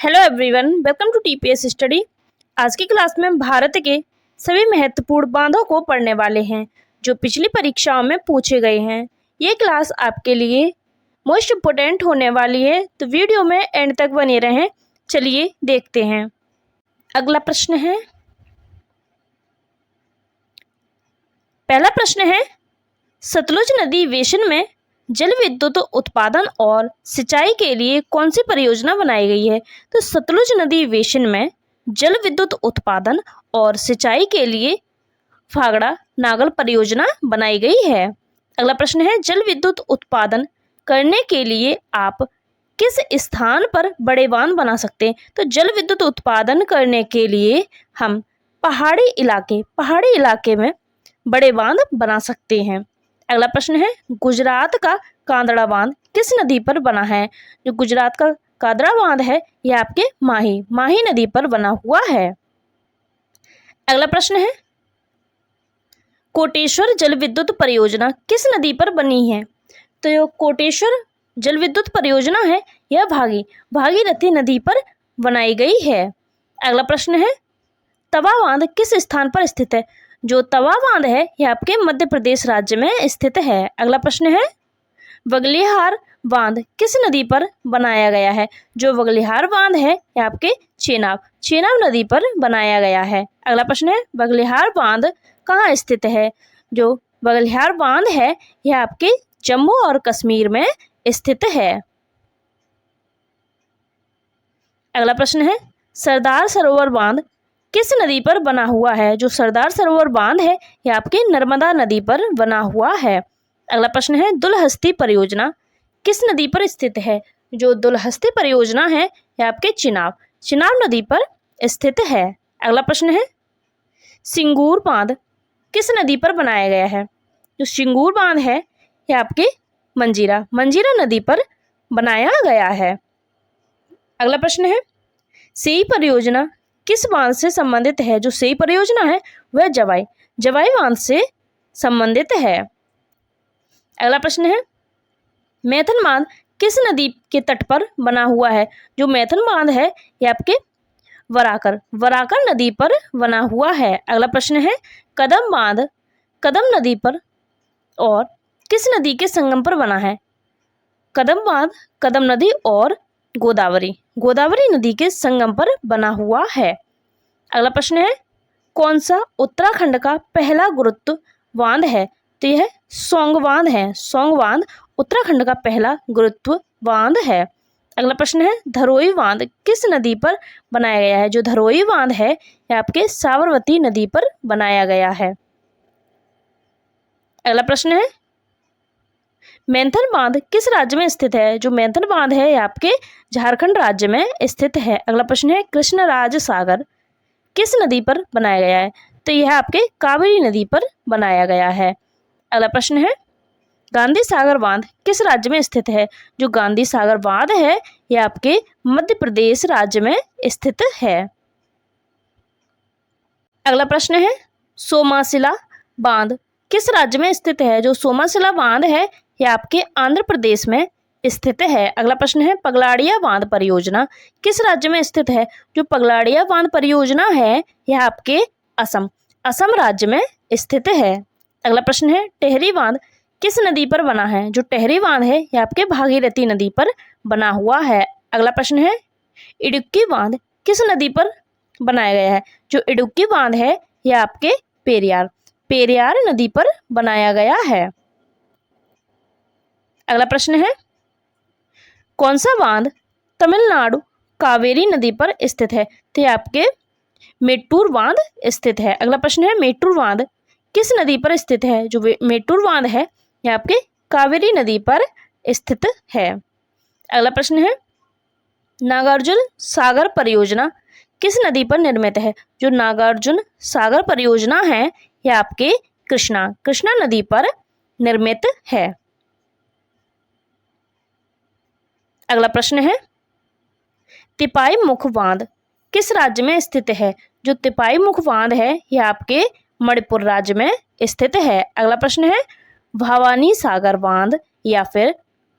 Hello everyone, welcome to TPS study. आज की class में हम भारत के सभी महत्वपूर्ण बांधों को पढ़ने वाले हैं जो पिछली परीक्षाओं में पूछे गए हैं। ये क्लास आपके लिए मोस्ट इम्पोर्टेंट होने वाली है, तो वीडियो में एंड तक बने रहें। चलिए देखते हैं। अगला प्रश्न है, पहला प्रश्न है, सतलुज नदी बेसिन में जल विद्युत उत्पादन और सिंचाई के लिए कौन सी परियोजना बनाई गई है? तो सतलुज नदी बेसिन में जल विद्युत उत्पादन और सिंचाई के लिए फागड़ा नागल परियोजना बनाई गई है। अगला प्रश्न है, जल विद्युत उत्पादन करने के लिए आप किस स्थान पर बड़े बांध बना सकते हैं? तो जल विद्युत उत्पादन करने के लिए हम पहाड़ी इलाके में बड़े बांध बना सकते हैं। अगला प्रश्न है, गुजरात का कांदड़ा बांध किस नदी पर बना है? जो गुजरात का कांदड़ा बांध है यह आपके माही नदी पर बना हुआ है। अगला प्रश्न है, कोटेश्वर जल विद्युत परियोजना किस नदी पर बनी है? तो यह कोटेश्वर जल विद्युत परियोजना है यह भागीरथी नदी पर बनाई गई है। अगला प्रश्न है, तवा बांध किस स्थान पर स्थित है? जो तवा बांध है यह आपके मध्य प्रदेश राज्य में स्थित है। अगला प्रश्न है, बगलिहार बांध किस नदी पर बनाया गया है? जो बगलिहार बांध है यह आपके चेनाब नदी पर बनाया गया है। अगला प्रश्न है, बगलिहार बांध कहाँ स्थित है? जो बगलिहार बांध है यह आपके जम्मू और कश्मीर में स्थित है। अगला प्रश्न है, सरदार सरोवर बांध किस नदी पर बना हुआ है? जो सरदार सरोवर बांध है यह आपके नर्मदा नदी पर बना हुआ है। अगला प्रश्न है, दुलहस्ती परियोजना किस नदी पर स्थित है? जो दुलहस्ती परियोजना है यह आपके चिनाब नदी पर स्थित है। अगला प्रश्न है, सिंगूर बांध किस नदी पर बनाया गया है? जो सिंगूर बांध है यह आपके मंजीरा नदी पर बनाया गया है। अगला प्रश्न है, सेई परियोजना किस बांध से संबंधित है? जो सेई परियोजना है वह जवाई बांध से संबंधित है। अगला प्रश्न है, मैथन बांध किस नदी के तट पर बना हुआ है? जो मैथन बांध है यह आपके वराकर नदी पर बना हुआ है। अगला प्रश्न है, कदम बांध कदम नदी पर और किस नदी के संगम पर बना है? कदम बांध कदम नदी और गोदावरी नदी के संगम पर बना हुआ है। अगला प्रश्न है, कौन सा उत्तराखंड का पहला गुरुत्व बांध है? तो यह सोंग बांध है। सोंग बांध उत्तराखंड का पहला गुरुत्व बांध है। अगला प्रश्न है, धरोई बांध किस नदी पर बनाया गया है? जो धरोई बांध है यह आपके साबरमती नदी पर बनाया गया है। अगला प्रश्न है, मैथन बांध किस राज्य में स्थित है? जो मैथन बांध है यह आपके झारखंड राज्य में स्थित है। अगला प्रश्न है, कृष्णराज सागर किस नदी पर बनाया गया है? तो यह आपके कावेरी नदी पर बनाया गया है। अगला प्रश्न है, गांधी सागर बांध किस राज्य में स्थित है? जो गांधी सागर बांध है यह आपके मध्य प्रदेश राज्य में स्थित है। अगला प्रश्न है, सोमाशिला बांध किस राज्य में स्थित है? जो सोमाशिला बांध है यह आपके आंध्र प्रदेश में स्थित है। अगला प्रश्न है, पगलाड़िया बांध परियोजना किस राज्य में स्थित है? जो पगलाड़िया बांध परियोजना है यह आपके असम राज्य में स्थित है। अगला प्रश्न है, टेहरी बांध किस नदी पर बना है? जो टेहरी बांध है यह आपके भागीरथी नदी पर बना हुआ है। अगला प्रश्न है, इडुक्की बांध किस नदी पर बनाया गया है? जो इडुक्की बांध है यह आपके पेरियार नदी पर बनाया गया है। अगला प्रश्न है, कौन सा बांध तमिलनाडु कावेरी नदी पर स्थित है? तो यह आपके मेट्टूर बांध स्थित है। अगला प्रश्न है, मेट्टूर बांध किस नदी पर स्थित है? जो मेट्टूर बांध है यह आपके कावेरी नदी पर स्थित है। अगला प्रश्न है, नागार्जुन सागर परियोजना किस नदी पर निर्मित है? जो नागार्जुन सागर परियोजना है यह आपके कृष्णा नदी पर निर्मित है। अगला प्रश्न है, तिपाई मुख बांध किस राज्य में स्थित है? जो तिपाई मुख बांध है यह आपके मणिपुर राज्य में स्थित है। अगला प्रश्न है, भवानी सागर बांध या फिर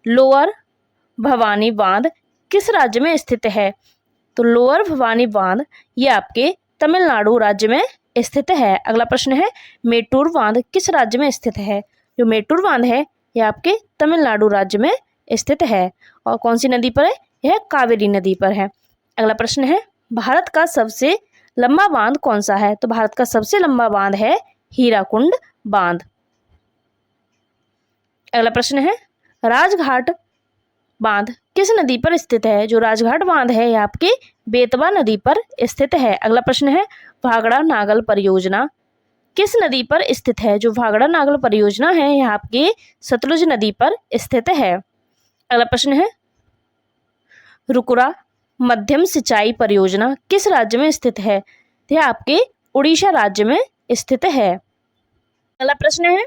लोअर भवानी बांध किस राज्य में स्थित है? तो लोअर भवानी बांध ये आपके तमिलनाडु राज्य में स्थित है। अगला प्रश्न है मेट्टूर बांध किस राज्य में स्थित है? जो मेट्टूर बांध है यह आपके तमिलनाडु राज्य में स्थित है। और कौन सी नदी पर है? यह कावेरी नदी पर है। अगला प्रश्न है भारत का सबसे लंबा बांध कौन सा है? तो भारत का सबसे लंबा बांध है हीराकुंड बांध। अगला प्रश्न है राजघाट बांध किस नदी पर स्थित है? जो राजघाट बांध है यह आपके बेतवा नदी पर स्थित है। अगला प्रश्न है भाखड़ा नागल परियोजना किस नदी पर स्थित है? जो भाखड़ा नागल परियोजना है यह आपके सतलुज नदी पर स्थित है। अगला प्रश्न है रुकुरा मध्यम सिंचाई परियोजना किस राज्य में स्थित है? यह आपके उड़ीसा राज्य में स्थित है। अगला प्रश्न है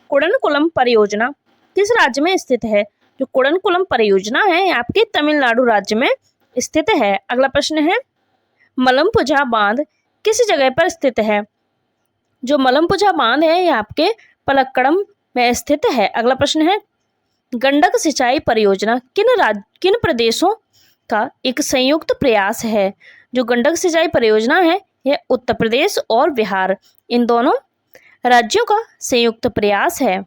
कुडनकुलम परियोजना किस राज्य में स्थित है? जो कुडनकुलम परियोजना है यह आपके तमिलनाडु राज्य में स्थित है। अगला प्रश्न है मलमपुझा बांध किस जगह पर स्थित है? जो मलमपुझा बांध है यह आपके पलक्कड़म में स्थित है। अगला प्रश्न है गंडक सिंचाई परियोजना किन प्रदेशों का एक संयुक्त प्रयास है? जो गंडक सिंचाई परियोजना है यह उत्तर प्रदेश और बिहार इन दोनों राज्यों का संयुक्त प्रयास है।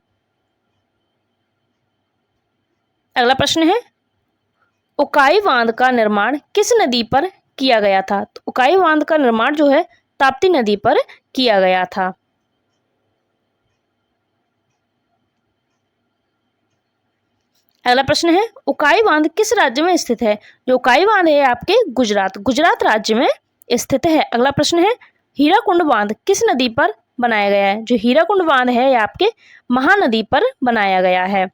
अगला प्रश्न है उकाई बांध का निर्माण किस नदी पर किया गया था? तो उकाई बांध का निर्माण जो है ताप्ती नदी पर किया गया था। अगला प्रश्न है उकाई बांध किस राज्य में स्थित है? जो उकाई बांध है आपके गुजरात राज्य में स्थित है। अगला प्रश्न है हीराकुंड बांध किस नदी पर बनाया गया है? जो हीराकुंड बांध है यह आपके महानदी पर बनाया गया है।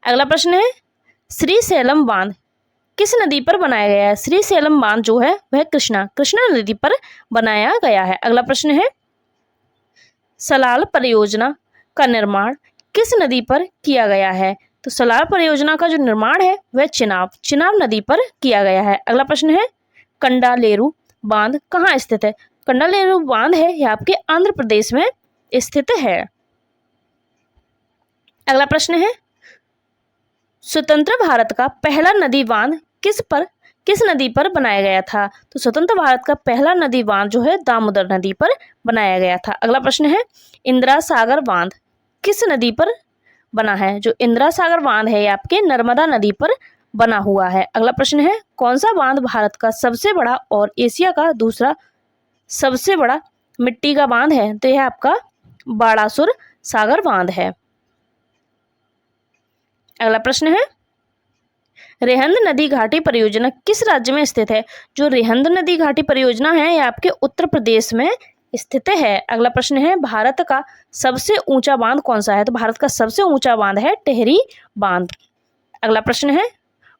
अगला प्रश्न है श्रीशैलम बांध किस नदी पर बनाया गया है? श्रीशैलम बांध जो है वह कृष्णा नदी पर बनाया गया है। अगला प्रश्न है सलाल परियोजना का निर्माण किस नदी पर किया गया है? तो सलाल परियोजना का जो निर्माण है वह चिनाब नदी पर किया गया है। अगला प्रश्न है कंडालेरु बांध कहाँ स्थित है? कंडालेरु बांध है यह आपके आंध्र प्रदेश में स्थित है। अगला प्रश्न है स्वतंत्र भारत का पहला नदी बांध किस नदी पर बनाया गया था? तो स्वतंत्र भारत का पहला नदी बांध जो है दामोदर नदी पर बनाया गया था। अगला प्रश्न है इंदिरा सागर बांध किस नदी पर बना है? जो इंदिरा सागर बांध है ये आपके नर्मदा नदी पर बना हुआ है। अगला प्रश्न है कौन सा बांध भारत का सबसे बड़ा और एशिया का दूसरा सबसे बड़ा मिट्टी का बांध है? तो यह आपका बाणासुर सागर बांध है। अगला प्रश्न है रेहंद नदी घाटी परियोजना किस राज्य में स्थित है? जो रेहंद नदी घाटी परियोजना है यह आपके उत्तर प्रदेश में स्थित है। अगला प्रश्न है भारत का सबसे ऊंचा बांध कौन सा है? तो भारत का सबसे ऊंचा बांध है टेहरी बांध। अगला प्रश्न है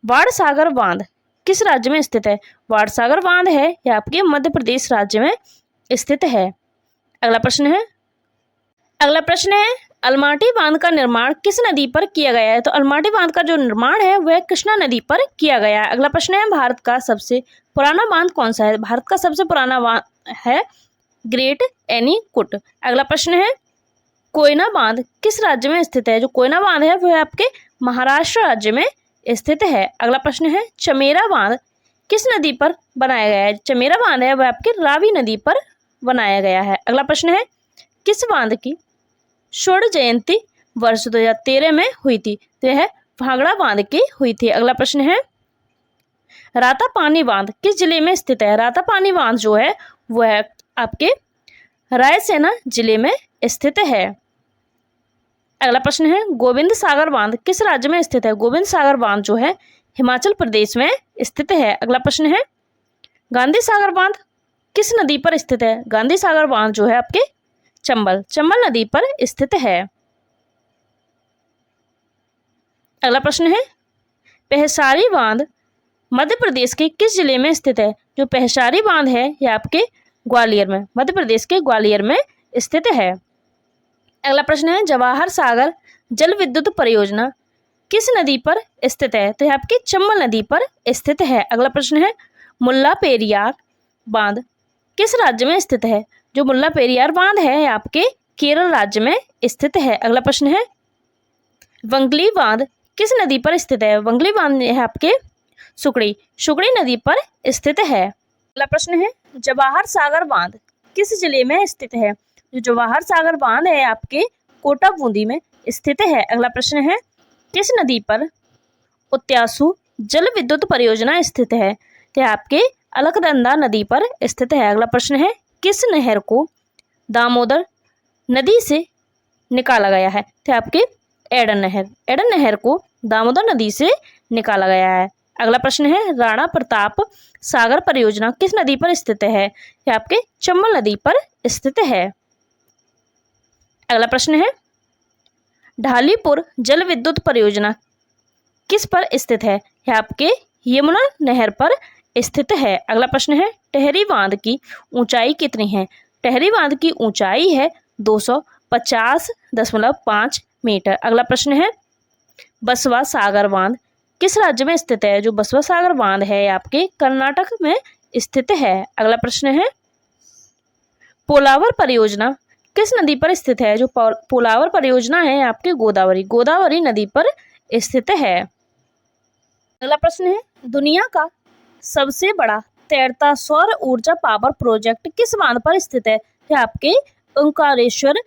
बाणसागर बांध किस राज्य में स्थित है? बाणसागर बांध है यह आपके मध्य प्रदेश राज्य में स्थित है। अगला प्रश्न है अलमाटी बांध का निर्माण किस नदी पर किया गया है? तो अलमाटी बांध का जो निर्माण है वह कृष्णा नदी पर किया गया है। अगला प्रश्न है भारत का सबसे पुराना बांध कौन सा है? भारत का सबसे पुराना बांध है ग्रेट एनीकट। अगला प्रश्न है कोयना बांध किस राज्य में स्थित है? जो कोयना बांध है वह आपके महाराष्ट्र राज्य में स्थित है। अगला प्रश्न है चमेरा बांध किस नदी पर बनाया गया है? चमेरा बांध है वह आपके रावी नदी पर बनाया गया है। अगला प्रश्न है किस बांध की स्वर्ण जयंती वर्ष 2013 में हुई थी? तो यह भाखड़ा बांध की हुई थी। अगला प्रश्न है रातापानी बांध किस जिले में स्थित है? रातापानी बांध जो है वह आपके रायसेना जिले में स्थित है। अगला प्रश्न है गोविंद सागर बांध किस राज्य में स्थित है? गोविंद सागर बांध जो है हिमाचल प्रदेश में स्थित है। अगला प्रश्न है गांधी सागर बांध किस नदी पर स्थित है? गांधी सागर बांध जो है आपके चंबल नदी पर स्थित है। अगला प्रश्न है पहसारी बांध मध्य प्रदेश के किस जिले में स्थित है? जो पहसारी बांध है यह आपके ग्वालियर में मध्य प्रदेश के ग्वालियर में स्थित है। अगला प्रश्न है जवाहर सागर जल विद्युत परियोजना किस नदी पर स्थित है? तो यह आपकी चंबल नदी पर स्थित है। अगला प्रश्न है मुल्ला पेरियार बांध किस राज्य में स्थित है? जो मुल्ला पेरियार बांध है यह आपके केरल राज्य में स्थित है। अगला प्रश्न है वंगली बांध किस नदी पर स्थित है? वंगली बांध है आपके सुकड़ी सुकड़ी नदी पर स्थित है। अगला प्रश्न है, जवाहर सागर बांध किस जिले में स्थित है? जो जवाहर सागर बांध है आपके कोटा बूंदी में स्थित है। अगला प्रश्न है, किस नदी पर उत्यासु जल विद्युत परियोजना स्थित है? तो आपके अलकनंदा नदी पर स्थित है। अगला प्रश्न है, किस नहर को दामोदर नदी से निकाला गया है? तो आपके एडन नहर को दामोदर नदी से निकाला गया है। अगला प्रश्न है, राणा प्रताप सागर परियोजना किस नदी पर स्थित है? यह आपके चंबल नदी पर स्थित है। अगला प्रश्न है, ढालीपुर जल विद्युत परियोजना किस पर स्थित है? यह आपके यमुना नहर पर स्थित है। अगला प्रश्न है, टेहरी बांध की ऊंचाई कितनी है? टेहरी बांध की ऊंचाई है 250.5 मीटर। अगला प्रश्न है, बसवा सागर बांध किस राज्य में स्थित है? जो बसवा सागर बांध है आपके कर्नाटक में स्थित है। अगला प्रश्न है, पोलावर परियोजना किस नदी पर स्थित है? जो पोलावर परियोजना है आपके गोदावरी नदी पर स्थित है। अगला प्रश्न है, दुनिया का सबसे बड़ा तैरता सौर ऊर्जा पावर प्रोजेक्ट किस बांध पर स्थित है? यह आपके ओंकारेश्वर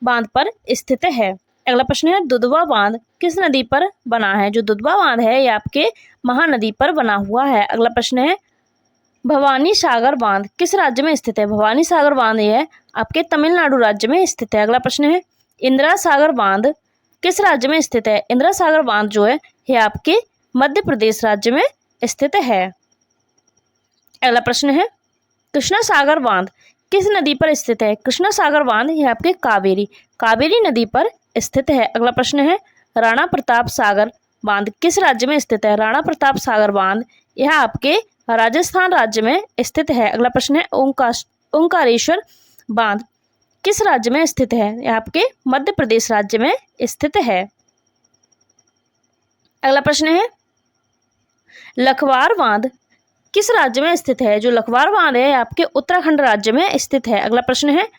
बांध पर स्थित है। अगला प्रश्न है, दुधवा बांध किस नदी पर बना है? जो दुधवा बांध है यह आपके महानदी पर बना हुआ है। अगला प्रश्न है, भवानी सागर बांध किस राज्य में स्थित है? भवानी सागर बांध यह आपके तमिलनाडु राज्य में स्थित है। अगला प्रश्न है, इंदिरा सागर बांध किस राज्य में स्थित है? इंदिरा सागर बांध जो है यह आपके मध्य प्रदेश राज्य में स्थित है। अगला प्रश्न है, कृष्णा सागर बांध किस नदी पर स्थित है? कृष्णा सागर बांध यह आपके कावेरी नदी पर स्थित है। अगला प्रश्न है, राणा प्रताप सागर बांध किस राज्य में स्थित है? राणा प्रताप सागर बांध यह आपके राजस्थान राज्य में स्थित है। अगला प्रश्न है, ओंकारेश्वर बांध किस राज्य में स्थित है? यह आपके मध्य प्रदेश राज्य में स्थित है। अगला प्रश्न है, लखवार बांध किस राज्य में स्थित है? जो लखवार बांध है आपके उत्तराखंड राज्य में स्थित है। अगला प्रश्न है,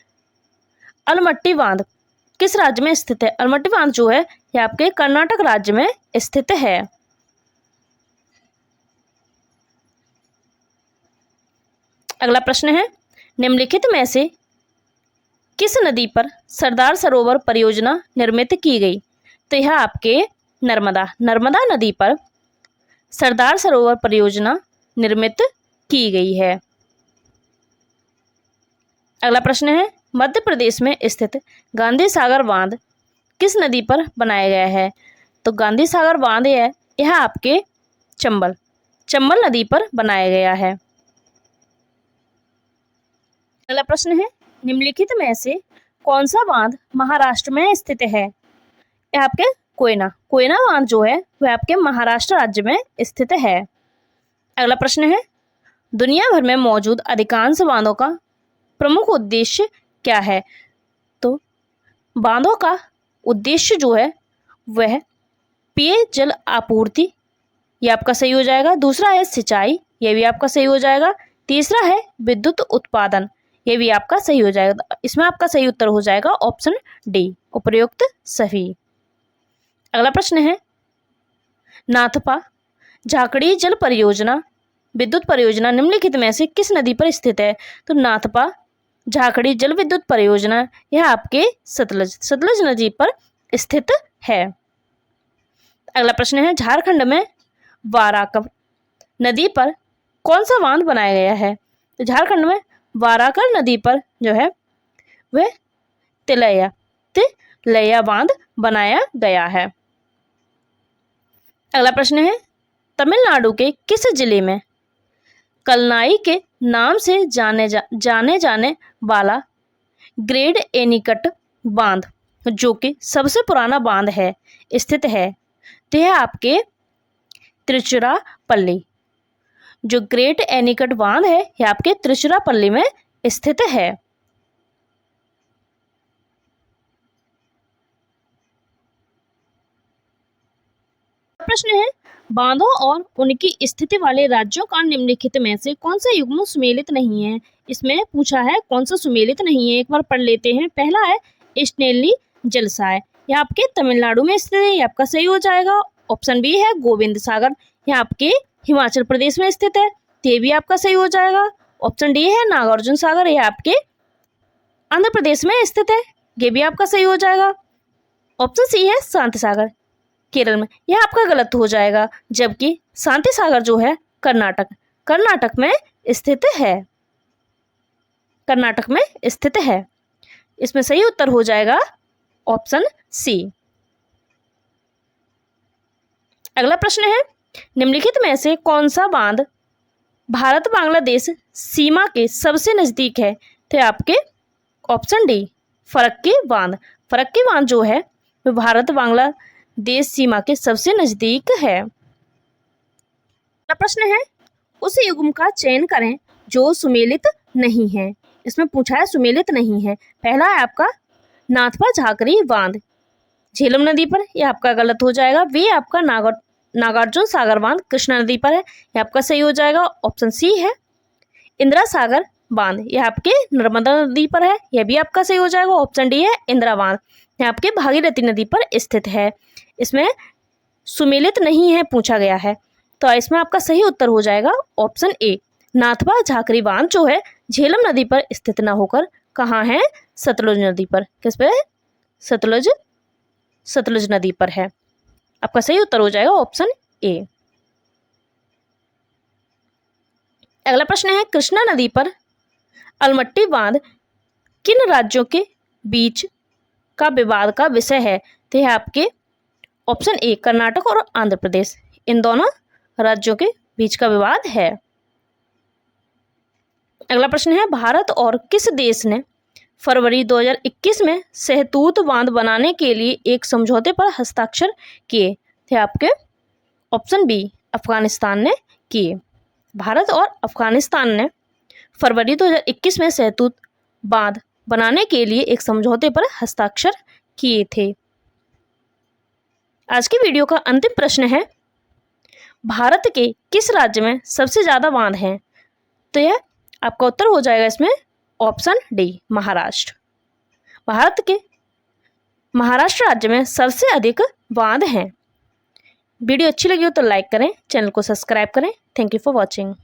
अलमट्टी बांध किस राज्य में स्थित है? अलमट्टी बांध जो है यह आपके कर्नाटक राज्य में स्थित है। अगला प्रश्न है, निम्नलिखित में से किस नदी पर सरदार सरोवर परियोजना निर्मित की गई? तो यह आपके नर्मदा नदी पर सरदार सरोवर परियोजना निर्मित की गई है। अगला प्रश्न है, मध्य प्रदेश में स्थित गांधी सागर बांध किस नदी पर बनाया गया है? तो गांधी सागर बांध यह आपके चंबल नदी पर बनाया गया है। अगला प्रश्न है, निम्नलिखित में से कौन सा बांध महाराष्ट्र में स्थित है? यह आपके कोयना बांध जो है वह आपके महाराष्ट्र राज्य में स्थित है। अगला प्रश्न है, दुनिया भर में मौजूद अधिकांश बांधों का प्रमुख उद्देश्य क्या है? तो बांधों का उद्देश्य जो है वह पेयजल आपूर्ति, यह आपका सही हो जाएगा। दूसरा है सिंचाई, यह भी आपका सही हो जाएगा। तीसरा है विद्युत उत्पादन, यह भी आपका सही हो जाएगा। इसमें आपका सही उत्तर हो जाएगा ऑप्शन डी, उपयुक्त सभी। अगला प्रश्न है, नाथपा झाकड़ी जल परियोजना विद्युत परियोजना निम्नलिखित में से किस नदी पर स्थित है? तो नाथपा झाकड़ी जल विद्युत परियोजना यह आपके सतलज नदी पर स्थित है। अगला प्रश्न है, झारखंड में वाराकर नदी पर कौन सा बांध बनाया गया है? तो झारखंड में वाराकर नदी पर जो है वह तिलैया बांध बनाया गया है। अगला प्रश्न है, तमिलनाडु के किस जिले में कलनाई के नाम से जाने जाने वाला ग्रेट एनीकट बांध जो कि सबसे पुराना बांध है स्थित है? तो यह आपके तिरुचिरापल्ली, जो ग्रेट एनीकट बांध है यह आपके तिरुचिरापल्ली में स्थित है। प्रश्न है, बांधों और उनकी स्थिति वाले राज्यों का निम्नलिखित में से कौन सा युग्म सुमेलित नहीं है? इसमें पूछा है कौन सा सुमेलित नहीं है, एक बार पढ़ लेते हैं। पहला है स्नेली जलसाय, यह आपके तमिलनाडु में स्थित है, यह आपका सही हो जाएगा। ऑप्शन बी है गोविंद सागर, यह आपके हिमाचल प्रदेश में स्थित है, तो ये भी आपका सही हो जाएगा। ऑप्शन डी है नागार्जुन सागर, यह आपके आंध्र प्रदेश में स्थित है, ये भी आपका सही हो जाएगा। ऑप्शन सी है शांति सागर, केरल में, यह आपका गलत हो जाएगा, जबकि शांति सागर जो है कर्नाटक में स्थित है, कर्नाटक में स्थित है। इसमें सही उत्तर हो जाएगा ऑप्शन सी। अगला प्रश्न है, निम्नलिखित में से कौन सा बांध भारत बांग्लादेश सीमा के सबसे नजदीक है? तो आपके ऑप्शन डी फरक्के बांध। फरक्के बांध जो है वो भारत बांग्लादेश सीमा के सबसे नजदीक है। अगला प्रश्न है, उस युग्म का चयन करें जो सुमेलित नहीं है। इसमें पूछा है सुमेलित नहीं है। पहला है आपका नाथपा झाकरी बांध झेलम नदी पर, यह आपका गलत हो जाएगा। वे आपका नागार्जुन सागर बांध कृष्णा नदी पर है, यह आपका सही हो जाएगा। ऑप्शन सी है इंदिरा सागर बांध, यह आपके नर्मदा नदी पर है, यह भी आपका सही हो जाएगा। ऑप्शन डी है इंदिरा बांध, यह आपके भागीरथी नदी पर स्थित है। इसमें सुमेलित नहीं है पूछा गया है, तो इसमें आपका सही उत्तर हो जाएगा ऑप्शन ए नाथपा झाकरी बांध जो है झेलम नदी पर स्थित न होकर कहाँ है? सतलुज नदी पर। किस पे? सतलुज नदी पर है। आपका सही उत्तर हो जाएगा ऑप्शन ए। अगला प्रश्न है, कृष्णा नदी पर अलमट्टी बांध किन राज्यों के बीच का विवाद का विषय है? तो यह आपके ऑप्शन ए कर्नाटक और आंध्र प्रदेश, इन दोनों राज्यों के बीच का विवाद है। अगला प्रश्न है, भारत और किस देश ने फरवरी 2021 में सहतूत बांध बनाने के लिए एक समझौते पर हस्ताक्षर किए थे? आपके ऑप्शन बी अफगानिस्तान ने किए। भारत और अफगानिस्तान ने फरवरी 2021 में सहतूत बांध बनाने के लिए एक समझौते पर हस्ताक्षर किए थे। आज की वीडियो का अंतिम प्रश्न है, भारत के किस राज्य में सबसे ज्यादा बांध हैं? तो यह आपका उत्तर हो जाएगा इसमें ऑप्शन डी महाराष्ट्र। भारत के महाराष्ट्र राज्य में सबसे अधिक बांध हैं। वीडियो अच्छी लगी हो तो लाइक करें, चैनल को सब्सक्राइब करें। Thank you for watching.